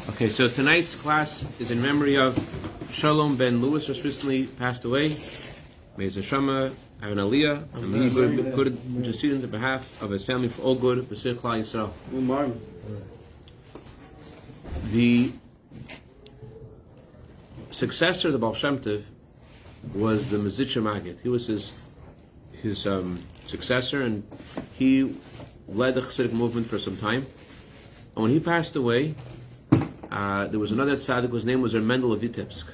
Okay, so tonight's class is in memory of Shalom ben Lewis, just recently passed away. May his neshama have an aliyah, and may he good chassidus on behalf of his family for all good, B'sir Klal Yisrael. The successor of the Baal Shem Tov was the Mezitcher Maggid. He was his successor, and he led the Chassidic movement for some time. And when he passed away, there was another tzaddik whose name was Mendel of Vitebsk.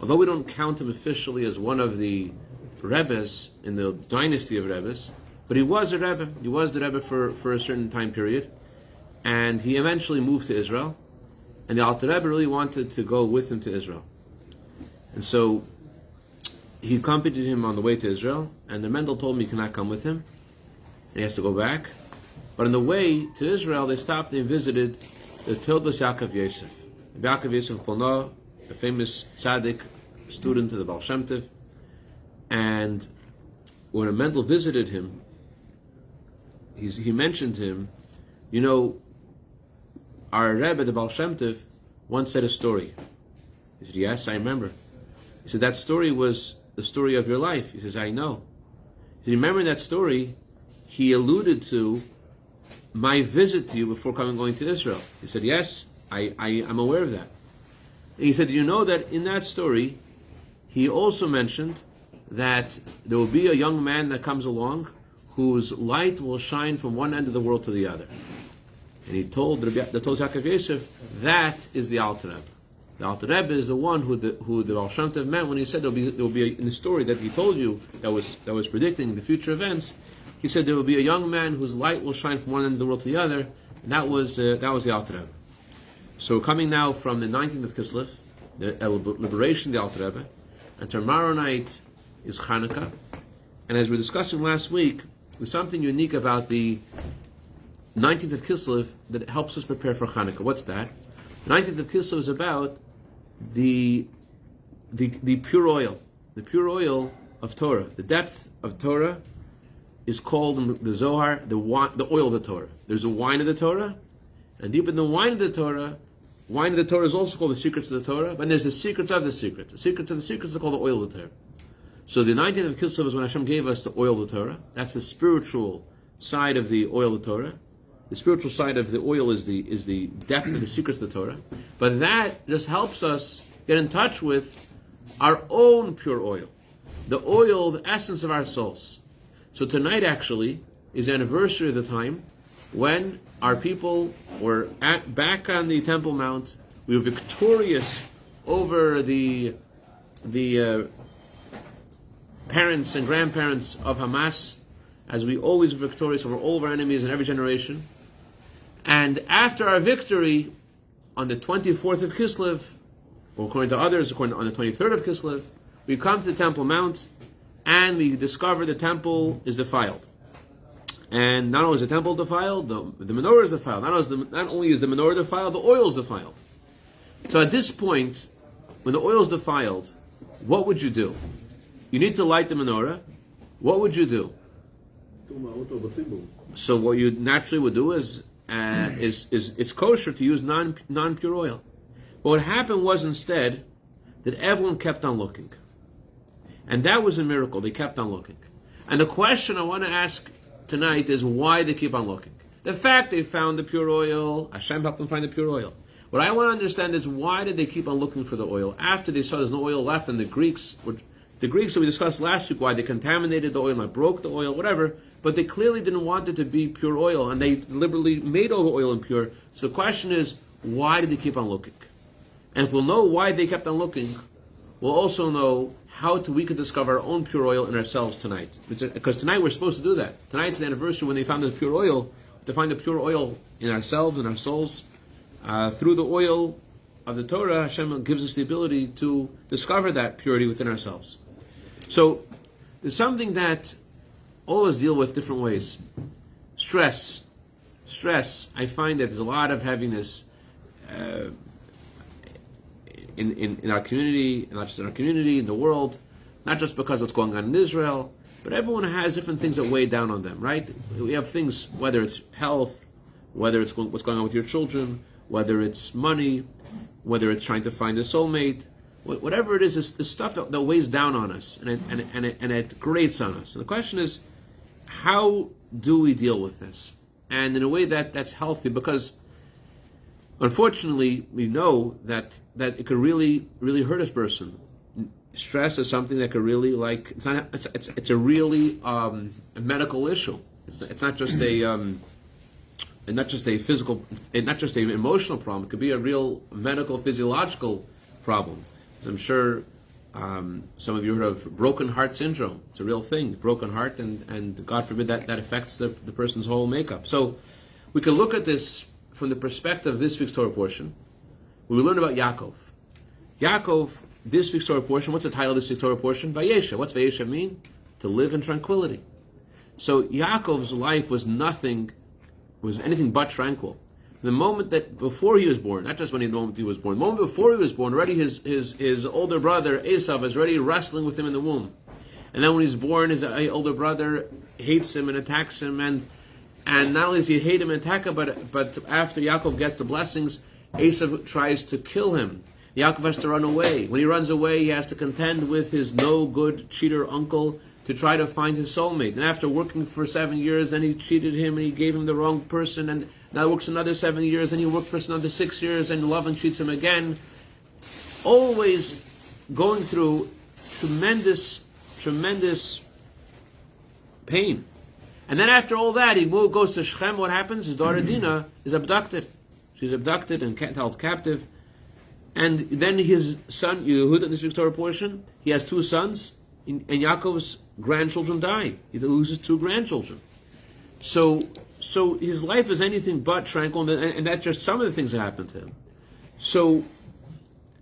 Although we don't count him officially as one of the Rebbes in the dynasty of Rebbes, but he was a Rebbe. He was the Rebbe for a certain time period, and he eventually moved to Israel. And the Alter Rebbe really wanted to go with him to Israel, and so he accompanied him on the way to Israel. And the Mendel told him he cannot come with him, and he has to go back. But on the way to Israel, they stopped and visited the Tildos Yaakov Yosef. Yaakov Yosef Polno, a famous tzaddik, student of the Baal Shem Tov. And when a Mendel visited him, he mentioned to him, you know, our Rebbe, the Baal Shem Tov, once said a story. He said, yes, I remember. He said, that story was the story of your life. He says, I know. He said, remember that story, he alluded to my visit to you before going to Israel. He said, yes, I'm aware of that. And he said, you know that in that story, he also mentioned that there will be a young man that comes along whose light will shine from one end of the world to the other. And he told Yaakov Yosef, that is the Alter Rebbe. The Alter Rebbe is the one who the Baal Shem Tov meant when he said there will be in the story that he told you that was predicting the future events. He said there will be a young man whose light will shine from one end of the world to the other, and that was the Alter Rebbe. So we're coming now from the 19th of Kislev, the liberation of the Alter Rebbe, and tomorrow night is Chanukah. And as we were discussing last week, there's something unique about the 19th of Kislev that helps us prepare for Chanukah. What's that? The 19th of Kislev is about the pure oil of Torah. The depth of Torah is called in the Zohar the oil of the Torah. There's a wine of the Torah, and deep in the wine of the Torah is also called the secrets of the Torah, but there's the secrets of the secrets. The secrets of the secrets are called the oil of the Torah. So the 19th of Kislev is when Hashem gave us the oil of the Torah. That's the spiritual side of the oil of the Torah. The spiritual side of the oil is the depth of the secrets of the Torah. But that just helps us get in touch with our own pure oil. The oil, the essence of our souls. So tonight actually is the anniversary of the time when our people were back on the Temple Mount. We were victorious over the parents and grandparents of Hamas, as we always were victorious over all of our enemies in every generation. And after our victory, on the 24th of Kislev, or according to others, on the 23rd of Kislev, we come to the Temple Mount, and we discover the temple is defiled. And not only is the temple defiled, the menorah is defiled. Not only is the menorah defiled, the oil is defiled. So at this point, when the oil is defiled, what would you do? You need to light the menorah. What would you do? So what you naturally would do is it's kosher to use non-pure oil. But what happened was instead that everyone kept on looking. And that was a miracle. They kept on looking. And the question I want to ask tonight is why they keep on looking. The fact they found the pure oil, Hashem helped them find the pure oil. What I want to understand is why did they keep on looking for the oil after they saw there's no oil left, and the Greeks that we discussed last week, why they contaminated the oil and broke the oil, whatever, but they clearly didn't want it to be pure oil, and they deliberately made all the oil impure. So the question is, why did they keep on looking? And if we'll know why they kept on looking, we'll also know how we can discover our own pure oil in ourselves tonight. Because tonight we're supposed to do that. Tonight's the anniversary when they found the pure oil, to find the pure oil in ourselves, in our souls. Through the oil of the Torah, Hashem gives us the ability to discover that purity within ourselves. So, there's something that all of us deal with different ways. Stress. I find that there's a lot of heaviness in our community, not just in our community, in the world, not just because of what's going on in Israel, but everyone has different things that weigh down on them, right? We have things, whether it's health, whether it's what's going on with your children, whether it's money, whether it's trying to find a soulmate, whatever it is, it's the stuff that weighs down on us and it grates on us. And the question is, how do we deal with this? And in a way that's healthy, because unfortunately we know that it could really, really hurt a person. Stress is something that could really, like, it's a really a medical issue. It's not just a physical, not just an emotional problem. It could be a real medical, physiological problem. As I'm sure some of you heard of broken heart syndrome. It's a real thing, broken heart, and God forbid that affects the person's whole makeup. So we can look at this from the perspective of this week's Torah portion. We learned about Yaakov. Yaakov, this week's Torah portion, what's the title of this week's Torah portion? Vayesha. What's Vayesha mean? To live in tranquility. So Yaakov's life was anything but tranquil. The moment that before he was born, not just the moment he was born, the moment before he was born, already his older brother Esav is already wrestling with him in the womb. And then when he's born, his older brother hates him and attacks him, and not only does he hate him and attack him, but after Yaakov gets the blessings, Esav tries to kill him. Yaakov has to run away. When he runs away, he has to contend with his no-good cheater uncle to try to find his soulmate. And after working for 7 years, then he cheated him and he gave him the wrong person, and now he works another 7 years, and he worked for another 6 years, and Lavan cheats him again. Always going through tremendous pain. And then after all that, he goes to Shechem. What happens? His daughter Dinah is abducted. She's abducted and held captive. And then his son, Yehuda, in this week's Torah portion, he has 2 sons, and Yaakov's grandchildren die. He loses 2 grandchildren. So his life is anything but tranquil, and that's just some of the things that happened to him. So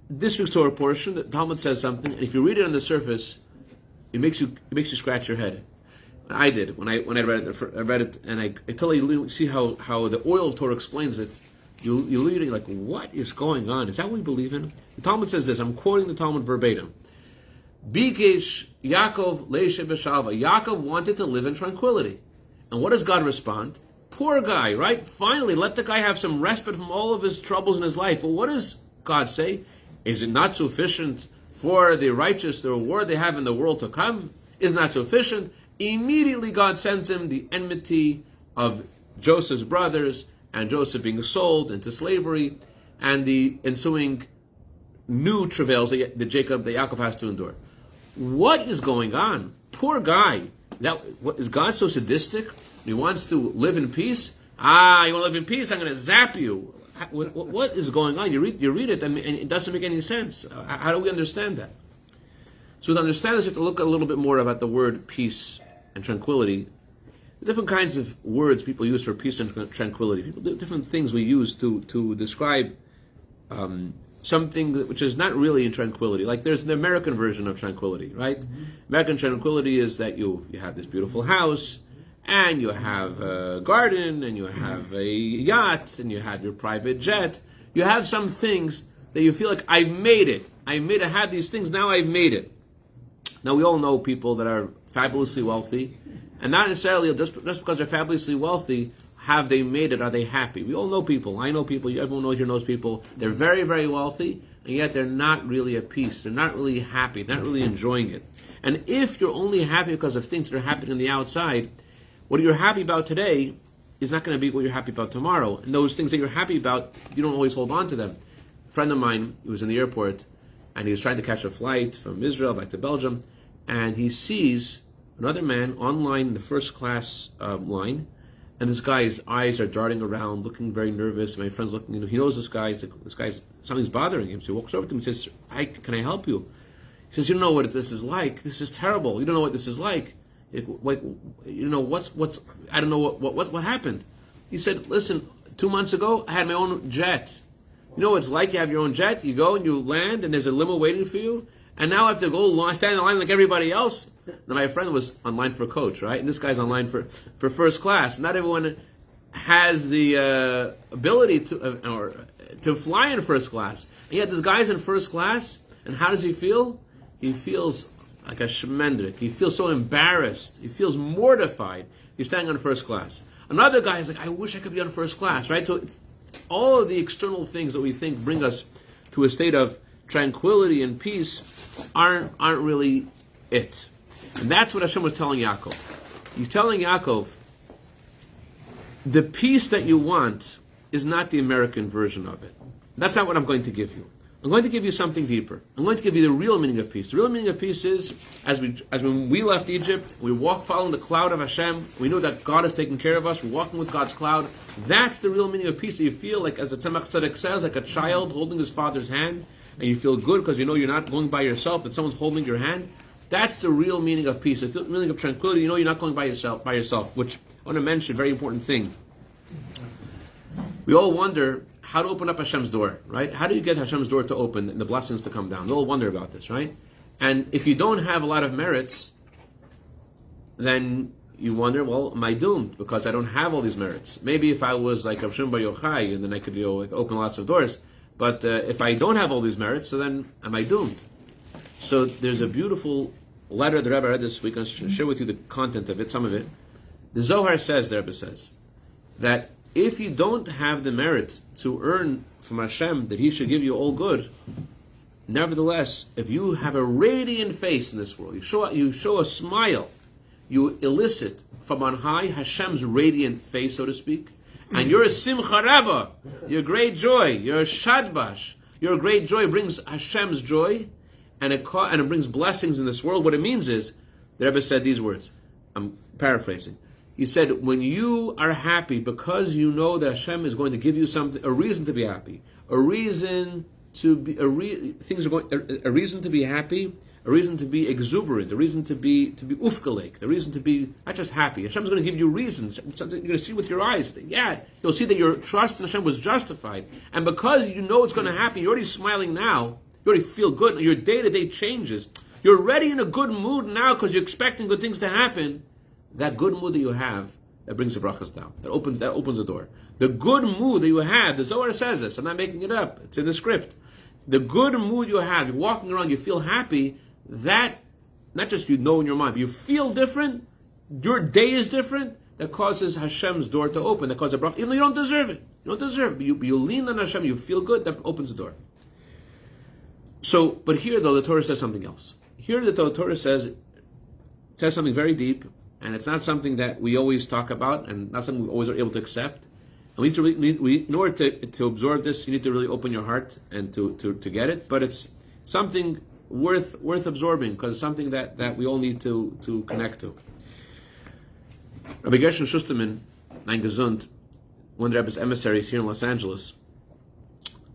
this week's Torah portion, the Talmud says something, and if you read it on the surface, it makes you scratch your head. I did when I read it, and I totally see how the oil of Torah explains it. You read it, like, what is going on? Is that what we believe in? The Talmud says this. I'm quoting the Talmud verbatim. Bikesh Yaakov leishe b'shalva. Yaakov wanted to live in tranquility. And what does God respond? Poor guy, right? Finally, let the guy have some respite from all of his troubles in his life. Well, what does God say? Is it not sufficient for the righteous, the reward they have in the world to come? Is not sufficient? Immediately God sends him the enmity of Joseph's brothers, and Joseph being sold into slavery, and the ensuing new travails that Yaakov has to endure. What is going on? Poor guy. Is God so sadistic? He wants to live in peace? You want to live in peace? I'm going to zap you. What is going on? You read it, and it doesn't make any sense. How do we understand that? So to understand this, we have to look a little bit more about the word peace and tranquility. The different kinds of words people use for peace and tranquility. Different things we use to describe something which is not really in tranquility. Like there's the American version of tranquility, right? Mm-hmm. American tranquility is that you have this beautiful house, and you have a garden, and you have a yacht, and you have your private jet. You have some things that you feel like, I've made it. I had these things, now I've made it. Now we all know people that are fabulously wealthy, and not necessarily just because they're fabulously wealthy, have they made it? Are they happy? We all know people. I know people. Everyone here knows people. They're very, very wealthy, and yet they're not really at peace. They're not really happy. They're not really enjoying it. And if you're only happy because of things that are happening on the outside, what you're happy about today is not going to be what you're happy about tomorrow. And those things that you're happy about, you don't always hold on to them. A friend of mine, he was in the airport, and he was trying to catch a flight from Israel back to Belgium, and he sees another man online in the first class line, and this guy's eyes are darting around, looking very nervous. My friend's looking, he knows this guy. Something's bothering him. So he walks over to him and says, can I help you? He says, you don't know what this is like. This is terrible. You don't know what this is like. I don't know what happened. He said, listen, 2 months ago, I had my own jet. You know what it's like? You have your own jet, you go and you land, and there's a limo waiting for you, and now I have to go stand in line like everybody else. Now my friend was online for coach, right? And this guy's online for first class. Not everyone has the ability to fly in first class. And yet this guy's in first class, and how does he feel? He feels like a shmendrik. He feels so embarrassed. He feels mortified. He's standing on first class. Another guy is like, I wish I could be on first class, right? So all of the external things that we think bring us to a state of tranquility and peace aren't really it. And that's what Hashem was telling Yaakov. He's telling Yaakov, the peace that you want is not the American version of it. That's not what I'm going to give you. I'm going to give you something deeper. I'm going to give you the real meaning of peace. The real meaning of peace is, as when we left Egypt, we walked following the cloud of Hashem. We know that God is taking care of us. We're walking with God's cloud. That's the real meaning of peace. So you feel like, as the Tzemach Tzedek says, like a child holding his father's hand, and you feel good because you know you're not going by yourself, that someone's holding your hand. That's the real meaning of peace. The meaning of tranquility. You know you're not going by yourself. Which I want to mention, a very important thing. We all wonder how to open up Hashem's door, right? How do you get Hashem's door to open and the blessings to come down? We all wonder about this, right? And if you don't have a lot of merits, then you wonder, well, am I doomed? Because I don't have all these merits. Maybe if I was like Rav Shimon Bar Yochai, and then I could open lots of doors. But if I don't have all these merits, so then am I doomed? So there's a beautiful letter the Rebbe read this week. I'll share with you the content of it, some of it. The Zohar says, the Rebbe says, that if you don't have the merit to earn from Hashem that He should give you all good, nevertheless, if you have a radiant face in this world, you show a smile, you elicit from on high Hashem's radiant face, so to speak, and you're a simcha rabba, you're a great joy, you're a shadbash, your great joy brings Hashem's joy, and it brings blessings in this world. What it means is, the Rebbe said these words, I'm paraphrasing. He said, when you are happy because you know that Hashem is going to give you something, a reason to be happy, a reason to be happy, a reason to be exuberant, a reason to be ufkalek, the reason to be not just happy. Hashem's going to give you reasons, something you're going to see with your eyes. You'll see that your trust in Hashem was justified, and because you know it's going to happen, you're already smiling now. You already feel good. Your day-to-day changes. You're already in a good mood now because you're expecting good things to happen. That good mood that you have, that brings the brachas down. That opens the door. The good mood that you have, the Zohar says this, I'm not making it up, it's in the script. The good mood you have, you're walking around, you feel happy, that, not just you know in your mind, but you feel different, your day is different, that causes Hashem's door to open, that causes a bracha, even though you don't deserve it. You don't deserve it, but you lean on Hashem, you feel good, that opens the door. So, but here though, the Torah says something else. Here the Torah says something very deep, and it's not something that we always talk about, and not something we always are able to accept. And in order to absorb this, you need to really open your heart and to get it. But it's something worth absorbing, because it's something that we all need to connect to. Rabbi Gershon Schusterman, Nein Gesund, one of the Rebbe's emissaries here in Los Angeles,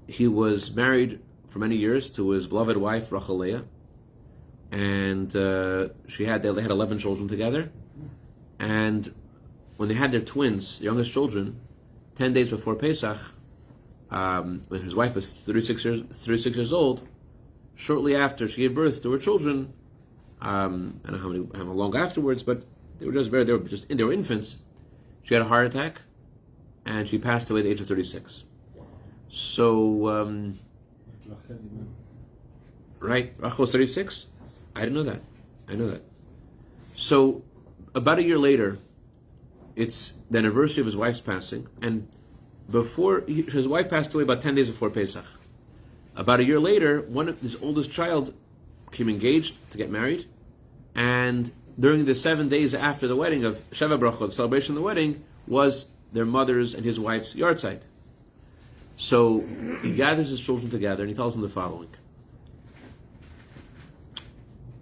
he was married for many years to his beloved wife Rachel Leah, and they had 11 children together. And when they had their twins, the youngest children, 10 days before Pesach, when his wife was 36 years old, shortly after she gave birth to her children, I don't know how long afterwards, but they were infants. She had a heart attack, and she passed away at the age of 36. So, right, Rachel was 36? I didn't know that. I know that. So, about a year later, it's the anniversary of his wife's passing, and his wife passed away about 10 days before Pesach. About a year later, his oldest child became engaged to get married, and during the 7 days after the wedding of Sheva Brachot, the celebration of the wedding, was their mother's and his wife's yahrzeit. So he gathers his children together and he tells them the following.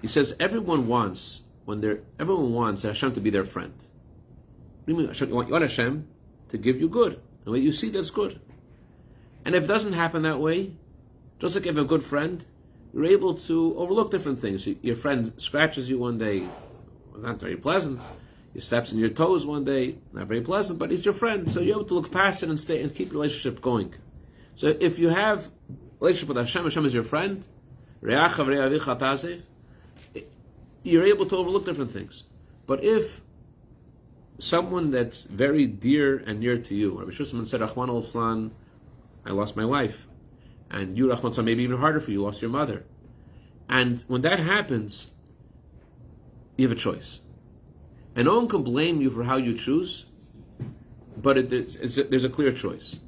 He says, everyone wants Hashem to be their friend. What do you mean? You want Hashem to give you good. And when you see that's good. And if it doesn't happen that way, just like if you have a good friend, you're able to overlook different things. Your friend scratches you one day, not very pleasant. He steps on your toes one day, not very pleasant, but he's your friend. So you're able to look past it and stay and keep the relationship going. So if you have a relationship with Hashem, Hashem is your friend, you're able to overlook different things. But if someone that's very dear and near to you, Rabbi Schusterman said, Rahman al-Islan, I lost my wife. And you, Rahman al-Islan, maybe even harder for you, lost your mother. And when that happens, you have a choice. And no one can blame you for how you choose, but there's a clear choice.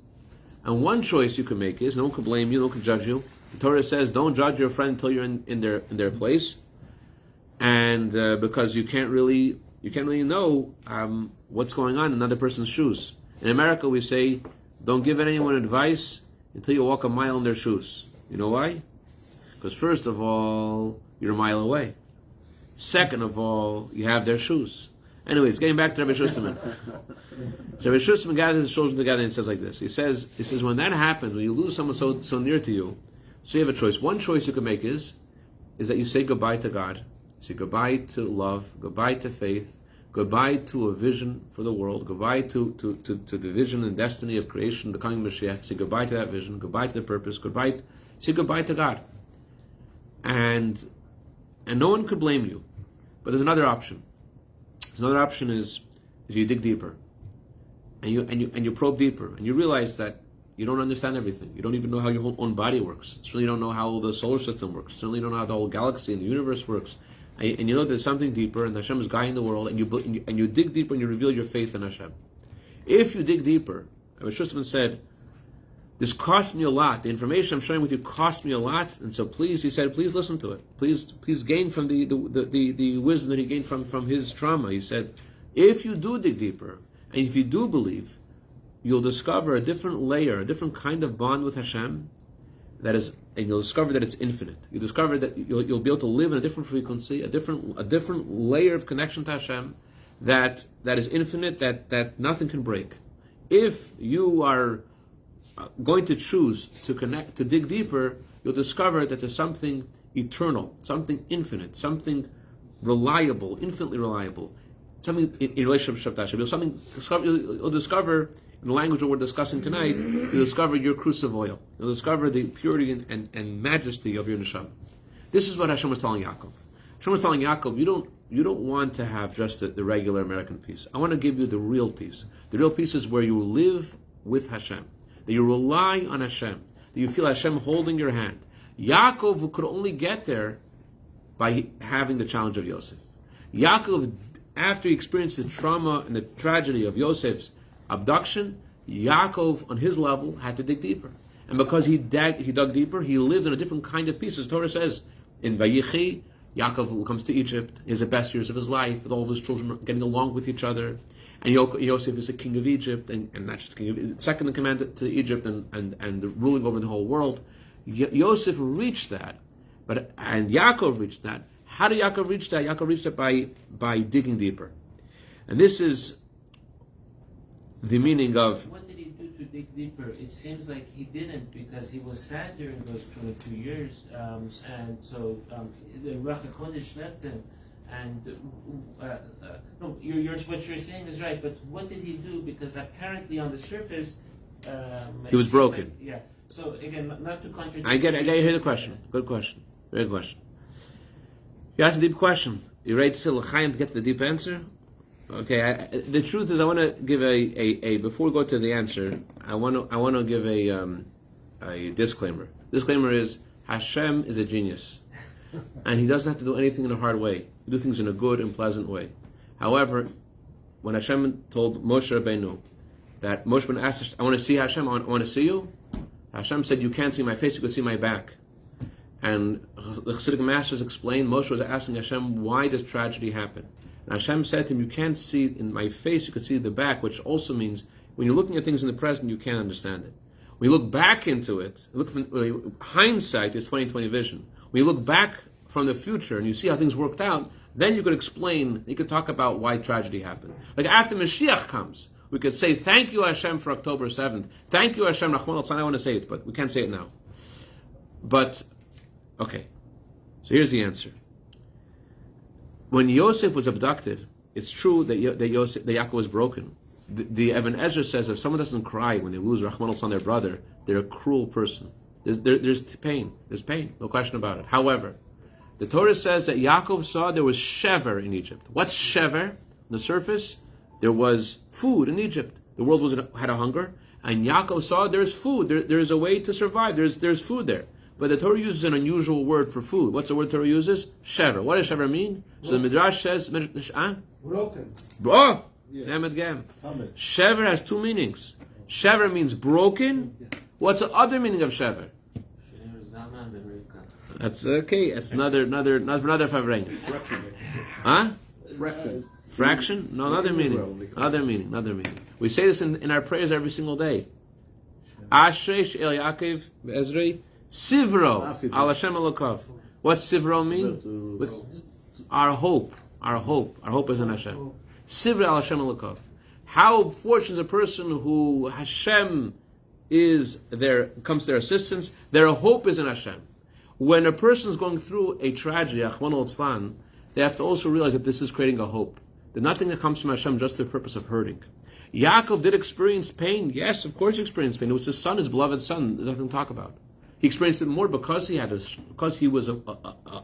And one choice you can make is, no one can blame you, no one can judge you. The Torah says, don't judge your friend until you're in their place, and because you can't really know what's going on in another person's shoes. In America, we say, don't give anyone advice until you walk a mile in their shoes. You know why? Because first of all, you're a mile away. Second of all, you have their shoes. Anyways, getting back to Rabbi Shusterman. So Rabbi Shusterman gathers his children together and says like this. He says, when that happens, when you lose someone so near to you, so you have a choice. One choice you can make is that you say goodbye to God. Say goodbye to love, goodbye to faith, goodbye to a vision for the world, goodbye to the vision and destiny of creation, the coming Mashiach. Say goodbye to that vision, goodbye to the purpose, say goodbye to God. And no one could blame you. But there's another option. Another option is you dig deeper, and you probe deeper, and you realize that you don't understand everything. You don't even know how your whole own body works. Certainly, you don't know how the solar system works. Certainly, you don't know how the whole galaxy and the universe works. And you know there's something deeper, and Hashem is guiding the world. And you dig deeper, and you reveal your faith in Hashem. If you dig deeper, Rabbi Shusterman said, "This cost me a lot. The information I'm sharing with you cost me a lot, and so please," he said, "please listen to it. Please gain from the wisdom that he gained from his trauma." He said, "If you do dig deeper, and if you do believe, you'll discover a different layer, a different kind of bond with Hashem. And you'll discover that it's infinite. You'll discover that you'll be able to live in a different frequency, a different layer of connection to Hashem, that is infinite, that nothing can break. If you are going to choose to dig deeper, you'll discover that there's something eternal, something infinite, something reliable, infinitely reliable, something in relationship to Hashem. You'll discover, in the language that we're discussing tonight, you'll discover your crucive oil. You'll discover the purity and majesty of your neshama. This is what Hashem was telling Yaakov. Hashem was telling Yaakov, you don't want to have just the regular American peace. I want to give you the real peace. The real peace is where you live with Hashem, that you rely on Hashem, that you feel Hashem holding your hand. Yaakov could only get there by having the challenge of Yosef. Yaakov, after he experienced the trauma and the tragedy of Yosef's abduction, Yaakov, on his level, had to dig deeper. And because he dug deeper, he lived in a different kind of peace. As the Torah says, in Vayichi, Yaakov comes to Egypt, he has the best years of his life, with all of his children getting along with each other. And Yosef is the king of Egypt, and not just king of Egypt, second in command to Egypt, and ruling over the whole world. Yosef reached that, and Yaakov reached that. How did Yaakov reach that? Yaakov reached it by digging deeper. And this is the meaning of... What did he do to dig deeper? It seems like he didn't, because he was sad during those 22 years, and so the Ruach HaKodesh left him. And no, what you're saying is right, but what did he do? Because apparently on the surface... he was broken. Like, yeah. So again, not to contradict... I get you hear the question. Good question. Very good question. You asked a deep question. You ready to say l'chaim to get to the deep answer? Okay. The truth is, I want to give a before we go to the answer, I want to give a disclaimer. Disclaimer is Hashem is a genius, and He doesn't have to do anything in a hard way. He do things in a good and pleasant way. However, when Hashem told Moshe Rabbeinu that Moshe Rabbeinu asked, "I want to see Hashem. I want to see you," Hashem said, "You can't see my face. You can see my back." And the Chassidic masters explained, Moshe was asking Hashem, why does tragedy happen? And Hashem said to him, you can't see in my face, you can see the back, which also means when you're looking at things in the present, you can't understand it. When you look back into it, hindsight is 20/20 vision. When you look back from the future and you see how things worked out, then you could explain, you could talk about why tragedy happened. Like after Mashiach comes, we could say, thank you Hashem for October 7th. Thank you Hashem, Rahman al-Tzan, I want to say it, but we can't say it now. But, okay, so here's the answer. When Yosef was abducted, it's true that Yaakov was broken. The Evan Ezra says if someone doesn't cry when they lose Rahman al-Tzan, their brother, they're a cruel person. There's pain. There's pain, no question about it. However, the Torah says that Yaakov saw there was shever in Egypt. What's shever? On the surface, there was food in Egypt. The world had a hunger, and Yaakov saw there's food. There's a way to survive. There's food there. But the Torah uses an unusual word for food. What's the word the Torah uses? Shever. What does shever mean? So the Midrash says... Broken. Oh! Yeah. Shever has two meanings. Shever means broken. What's the other meaning of shever? That's okay. That's another farbrengen. Huh? Fraction? No, another meaning. Another meaning. We say this in our prayers every single day. Ashresh El Yaakov Ezrei Sivro Al Hashem Elokov. What's Sivro mean? With our hope. Our hope is in Hashem. Sivro Al Hashem Elokov. How fortunate is a person who Hashem is there, comes to their assistance. Their hope is in Hashem. When a person is going through a tragedy, Achman al-Tzlan, they have to also realize that this is creating a hope. There's nothing that comes from Hashem just for the purpose of hurting. Yaakov did experience pain. Yes, of course he experienced pain. It was his son, his beloved son. There's nothing to talk about. He experienced it more because he was a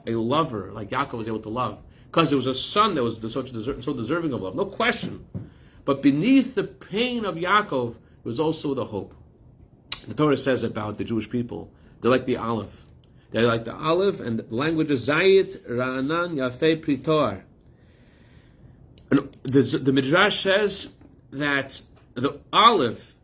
lover, like Yaakov was able to love. Because it was a son that was so deserving of love. No question. But beneath the pain of Yaakov was also the hope. The Torah says about the Jewish people, they're like the olive. They're like the olive, and the language is Zayit, Ra'anan, Yafei, Pritor. And the Midrash says that the olive,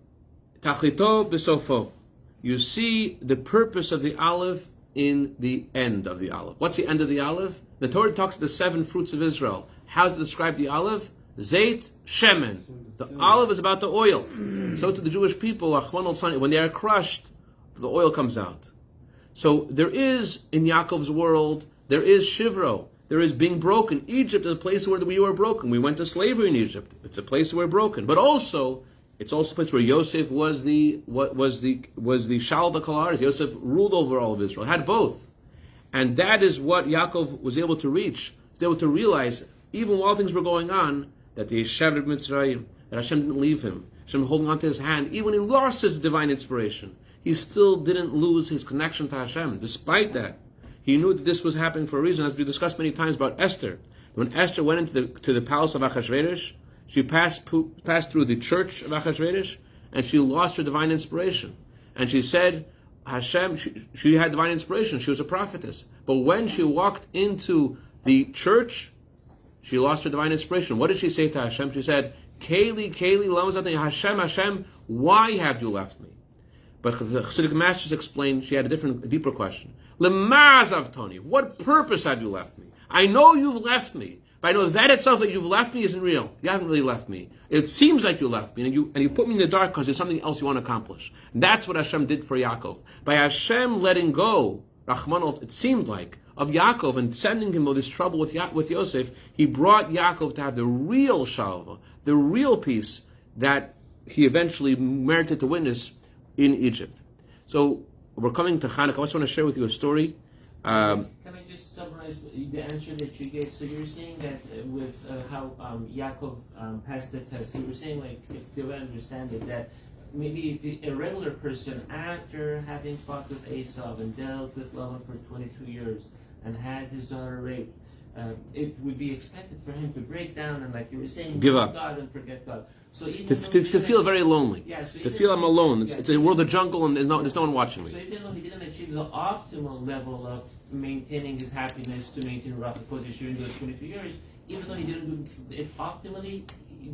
Tachlito b'sofo, you see the purpose of the olive in the end of the olive. What's the end of the olive? The Torah talks of the 7 fruits of Israel. How does it describe the olive? Zayt, Shemen. The olive is about the oil. So to the Jewish people, when they are crushed, the oil comes out. So there is, in Yaakov's world, there is shivro. There is being broken. Egypt is a place where we were broken. We went to slavery in Egypt. It's a place where we're broken. But also, it's also a place where Yosef was the Shal Kalar. Yosef ruled over all of Israel. Had both. And that is what Yaakov was able to reach. He was able to realize, even while things were going on, that the Yeshev of Mitzrayim, that Hashem didn't leave him. Hashem holding on to his hand. Even when he lost his divine inspiration, he still didn't lose his connection to Hashem. Despite that, he knew that this was happening for a reason, as we discussed many times about Esther. When Esther went into the palace of Achashverosh, she passed through the church of Achashverosh, and she lost her divine inspiration. And she said, Hashem, she had divine inspiration. She was a prophetess. But when she walked into the church, she lost her divine inspiration. What did she say to Hashem? She said, Keli, lama zatani, Hashem, why have you left me? But the Chassidic masters explained she had a deeper question. Lemazav Tony, what purpose have you left me? I know you've left me, but I know that itself that you've left me isn't real. You haven't really left me. It seems like you left me, and you put me in the dark because there's something else you want to accomplish. And that's what Hashem did for Yaakov. By Hashem letting go, Rachman, it seemed like, of Yaakov and sending him all this trouble with Yosef, he brought Yaakov to have the real shalva, the real peace that he eventually merited to witness in Egypt. So we're coming to Hanukkah. I just want to share with you a story. Can I just summarize the answer that you gave? So you're saying that with how Yaakov passed the test, you were saying, like, if I understand it, that maybe if a regular person, after having fought with Esau and dealt with Lavan for 22 years and had his daughter raped, it would be expected for him to break down and, like you were saying, give up God and forget God. So to feel very lonely, to feel I'm alone. It's a world of jungle and there's no one watching me. So even though he didn't achieve the optimal level of maintaining his happiness to maintain Ruach HaKodesh during those 22 years, even though he didn't do it optimally,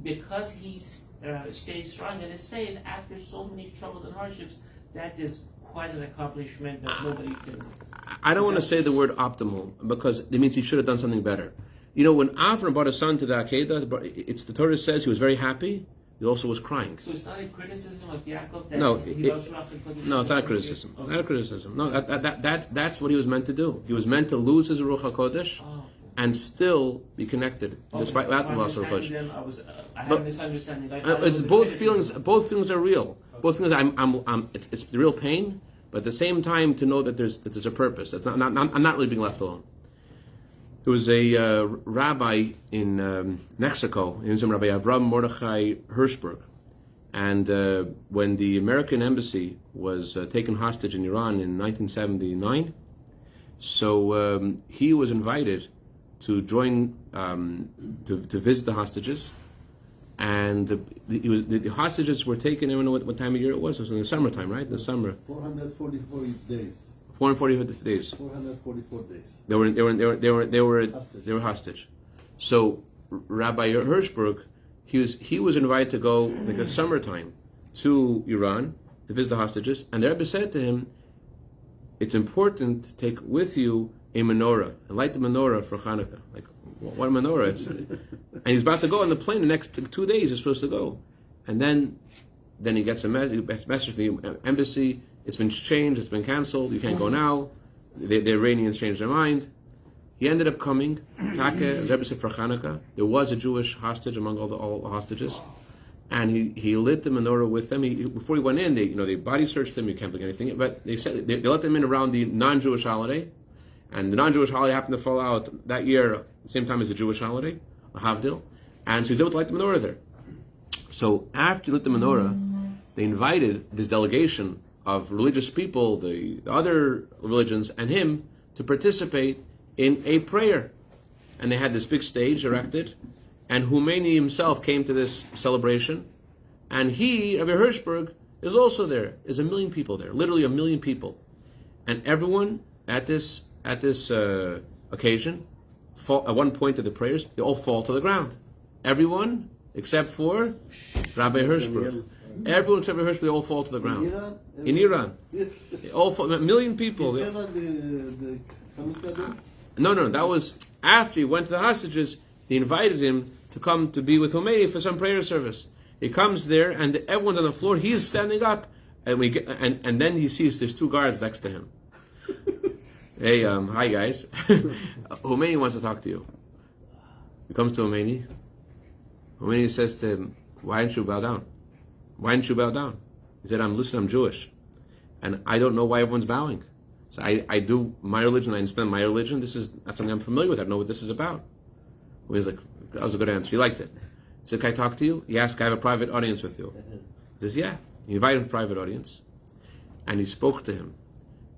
because he stayed strong in his faith after so many troubles and hardships, that is quite an accomplishment that nobody can. I don't want to say the word optimal because it means he should have done something better. You know, when Avram brought his son to the Akedah, it's the Torah says he was very happy. He also was crying. So it's not a criticism of Yaakov that no, he lost Ruach HaKodesh? No, it's not a criticism. Okay. Not a criticism. No, that's what he was meant to do. He was meant to lose his Ruach HaKodesh and still be connected, despite that loss of Ruach HaKodesh. I had a misunderstanding. It's both feelings. Both feelings are real. Okay. Both feelings. It's the real pain, but at the same time to know that there's a purpose. I'm not really being left alone. There was a rabbi in Mexico, his name Rabbi Avram Mordechai Hirschberg, and when the American embassy was taken hostage in Iran in 1979, so he was invited to join to visit the hostages, and the hostages were taken. I don't know what time of year it was. It was in the summertime, right? In the summer. 444 days. 440 days. 444 days. They were hostage. So Rabbi Hirschberg, he was invited to go like a summertime to Iran to visit the hostages, and the Rebbe said to him, it's important to take with you a menorah and light the menorah for Hanukkah. Like, what a menorah? And he's about to go on the plane the next 2 days. He's supposed to go, and then he gets a message from the embassy. It's been changed. It's been canceled. You can't go now. The Iranians changed their mind. He ended up coming. Taka, as Rebbe said, for Hanukkah. There was a Jewish hostage among all the hostages, and he lit the menorah with them. Before he went in, they body searched him. You can't bring anything. But they said they let them in around the non-Jewish holiday, and the non-Jewish holiday happened to fall out that year at the same time as the Jewish holiday, a Havdil, and so he was able to light the menorah there. So after he lit the menorah, they invited this delegation of religious people, the other religions, and him to participate in a prayer. And they had this big stage erected, and Khomeini himself came to this celebration, and Rabbi Hirschberg, is also there. There's 1 million people there, literally 1 million people. And everyone at this occasion, at one point of the prayers, they all fall to the ground. Everyone except for Rabbi Hirschberg. Everyone except for Hirschberg, they all fall to the ground. In Iran. They all fall, 1 million people. No, that was after he went to the hostages. They invited him to come to be with Khomeini for some prayer service. He comes there, and everyone's on the floor. He's standing up, and then he sees there's 2 guards next to him. Hey, hi guys. Khomeini wants to talk to you. He comes to Khomeini. Khomeini says to him, "Why didn't you bow down? Why didn't you bow down?" He said, I'm Jewish, and I don't know why everyone's bowing. So I do my religion, I understand my religion, that's something I'm familiar with, I know what this is about. He was like, that was a good answer, he liked it. He said, can I talk to you? He asked, can I have a private audience with you? He says, yeah. He invited him to a private audience, and he spoke to him.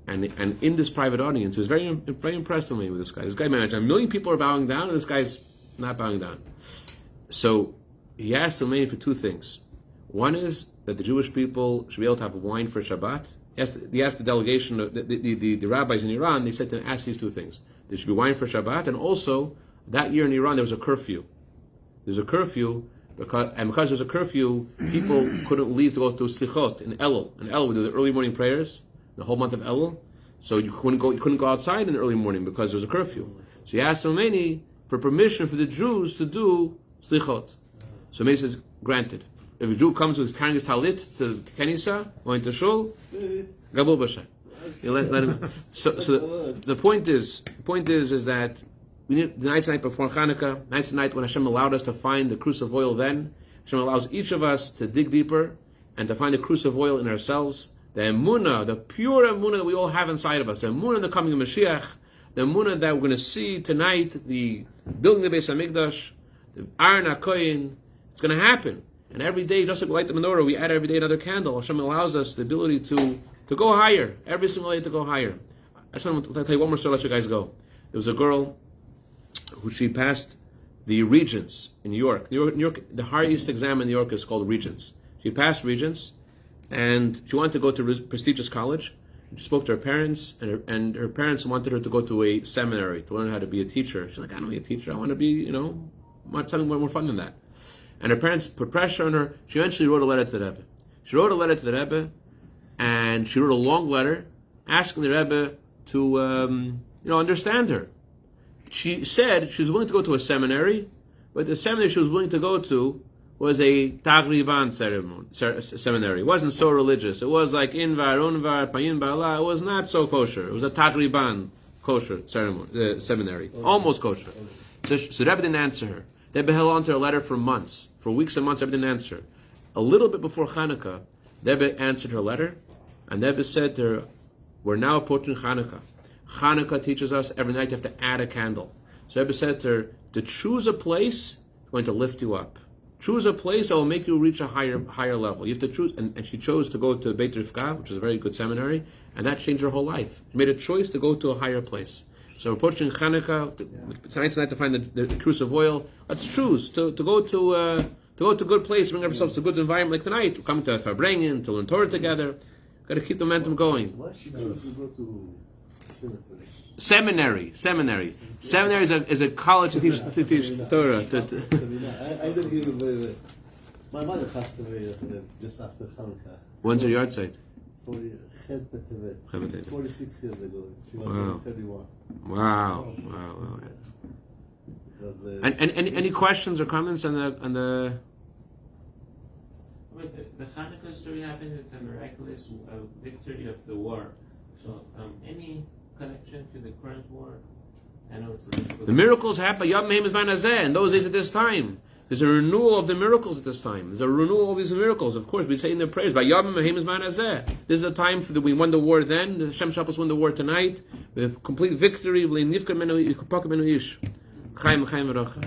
And in this private audience, he was very impressed with me with this guy. This guy managed, 1 million people are bowing down, and this guy's not bowing down. So he asked Khomeini for 2 things. One is that the Jewish people should be able to have wine for Shabbat. He asked the delegation, the rabbis in Iran, they said to ask these 2 things. There should be wine for Shabbat, and also, that year in Iran there was a curfew. There's a curfew, because there's a curfew, people couldn't leave to go to Slichot in Elul. In Elul we do the early morning prayers, the whole month of Elul. So you couldn't go outside in the early morning because there was a curfew. So he asked Khomeini for permission for the Jews to do Slichot. So Khomeini says, granted. If a Jew comes with carrying his talit to Kenisa, going to Shul, Gabul Bashay. Let him. So the point is that we need the night before Hanukkah, night when Hashem allowed us to find the cruse of oil. Then Hashem allows each of us to dig deeper and to find the cruse of oil in ourselves. The emunah, the pure emunah that we all have inside of us, the emunah in the coming of Mashiach, the emunah that we're going to see tonight, the building the Bais Hamikdash, the Aron HaKoyin, it's going to happen. And every day, just like we light the menorah, we add every day another candle. Hashem allows us the ability to go higher, every single day to go higher. I just want to tell you one more story, let you guys go. There was a girl who she passed the Regents in New York. New York, the highest exam in New York is called Regents. She passed Regents, and she wanted to go to a prestigious college. She spoke to her parents, and her parents wanted her to go to a seminary to learn how to be a teacher. She's like, I don't want to be a teacher. I want to be, something more fun than that. And her parents put pressure on her. She eventually wrote a letter to the Rebbe. She wrote a letter to the Rebbe, and she wrote a long letter asking the Rebbe to, understand her. She said she was willing to go to a seminary, but the seminary she was willing to go to was a Tagriban seminary. It wasn't so religious. It was like Invar, Unvar, Payin Ba'ala. It was not so kosher. It was a Tagriban kosher seminary. Almost kosher. So the Rebbe didn't answer her. The Rebbe held on to her letter for months. For weeks and months, the Rebbe didn't answer her. A little bit before Hanukkah, the Rebbe answered her letter, and the Rebbe said to her, we're now approaching Hanukkah. Hanukkah teaches us every night you have to add a candle. So the Rebbe said to her, to choose a place, it's going to lift you up. Choose a place that will make you reach a higher level. You have to choose, and she chose to go to Beit Rivka, which is a very good seminary, and that changed her whole life. She made a choice to go to a higher place. So we're approaching Hanukkah, tonight's night to find the cruse of oil. Let's choose to go to a good place, bring ourselves to a good environment like tonight. We're coming to farbrengen, to learn torah together. Got to keep the momentum going. Why should you go to Seminary. Seminary is a college to teach Torah. I don't hear very well. My mother passed away just after Hanukkah. When's your yard site? 46 years ago. She was Wow. 31. Wow. Because, And any questions or comments on the But the Hanukkah story happened with the miraculous victory of the war. So, any connection to the current war? I know it's a difficult. The miracles happen. Yom Mehem is Manazeh. In those days at this time, there's a renewal of the miracles at this time. There's a renewal of these miracles. Of course, we say in the prayers, "By Yom Mehem is Manazeh." This is the time for we won the war then. The Hashem shall us win the war tonight. We have complete victory. Chaim, chaim, v'rocha.